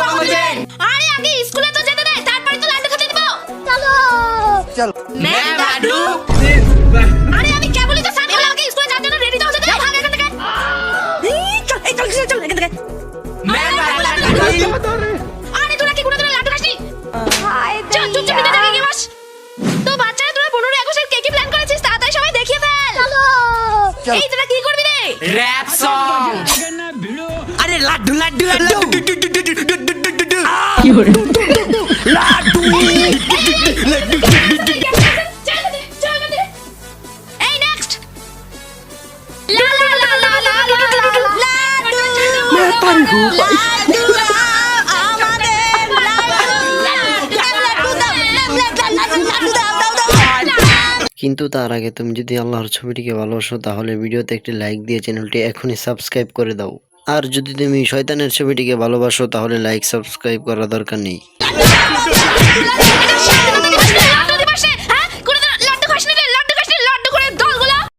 কথা বলছেন? আরে আগে স্কুলে তো যেতে দে, তারপরে তো লাড্ডু খেতে দিব। চলো চল ম্যাম লাড্ডু। আরে আমি কেবলই তো সানি আমাকে স্কুলে যাওয়ার জন্য রেডি তো হতে দে। ভাগ এখান থেকে। চল এখান থেকে। ম্যাম লাড্ডু। আরে তোরা কি কোনোদিন লাড্ডু খাসনি? চল চুপচাপ নিতে যাবি কি বাস? তো বাচ্চারা তোরা 15 আগস্টের কে কি প্ল্যান করেছিস তাড়াতাড়ি সবাই দেখিয়ে ফেল। চলো। চল। এই তোরা কি করবি রে? Rap song. আরে লাড্ডু লাড্ডু লাড্ডু। কি হলো? লাড্ডু। এই নেক্সট। লা লা লা লা লা লা লাড্ডু। मैं तारी हूँ भाई কিন্তু তার আগে তুমি যদি আল্লাহর ছবিটিকে ভালোবাসো তাহলে ভিডিওতে একটি লাইক দিয়ে চ্যানেলটি এখনই সাবস্ক্রাইব করে দাও। আর যদি তুমি শয়তানের ছবিটিকে ভালোবাসো তাহলে লাইক সাবস্ক্রাইব করার দরকার নেই।